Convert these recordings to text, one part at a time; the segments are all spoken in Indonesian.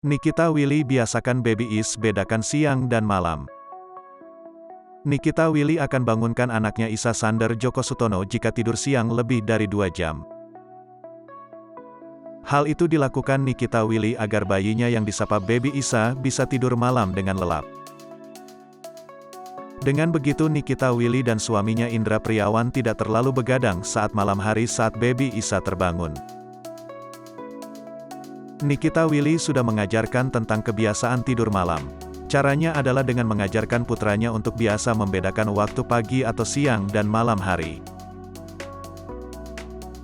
Nikita Willy biasakan baby is bedakan siang dan malam. Nikita Willy akan bangunkan anaknya Isa Sander Djoko Sutono jika tidur siang lebih dari 2 jam. Hal itu dilakukan Nikita Willy agar bayinya yang disapa baby Isa bisa tidur malam dengan lelap. Dengan begitu Nikita Willy dan suaminya Indra Priawan tidak terlalu begadang saat malam hari saat baby Isa terbangun. Nikita Willy sudah mengajarkan tentang kebiasaan tidur malam. Caranya adalah dengan mengajarkan putranya untuk biasa membedakan waktu pagi atau siang dan malam hari.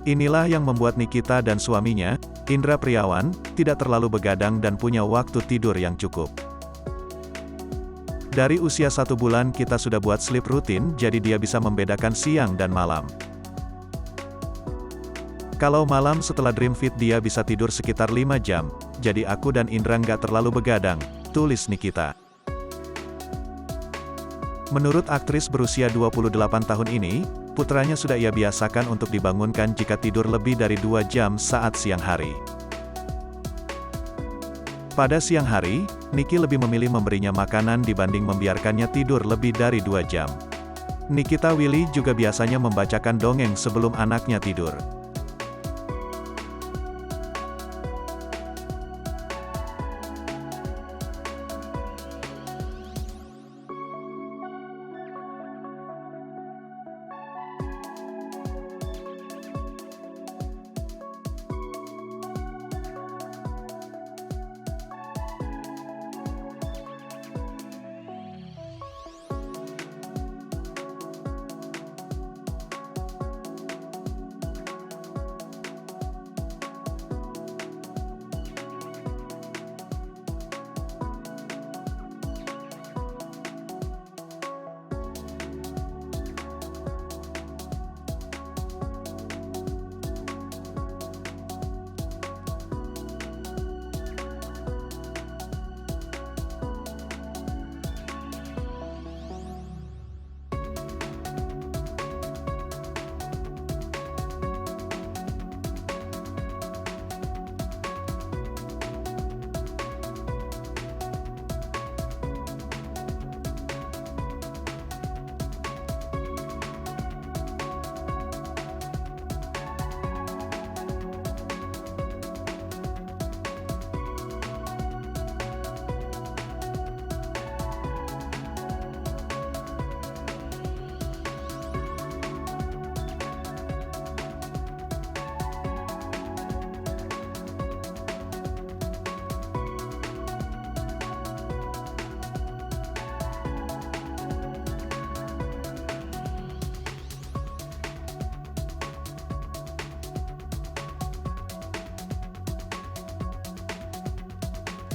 Inilah yang membuat Nikita dan suaminya, Indra Priawan, tidak terlalu begadang dan punya waktu tidur yang cukup. Dari usia 1 bulan kita sudah buat sleep rutin, jadi dia bisa membedakan siang dan malam. Kalau malam setelah Dream Fit dia bisa tidur sekitar 5 jam, jadi aku dan Indra nggak terlalu begadang, tulis Nikita. Menurut aktris berusia 28 tahun ini, putranya sudah ia biasakan untuk dibangunkan jika tidur lebih dari 2 jam saat siang hari. Pada siang hari, Niki lebih memilih memberinya makanan dibanding membiarkannya tidur lebih dari 2 jam. Nikita Willy juga biasanya membacakan dongeng sebelum anaknya tidur.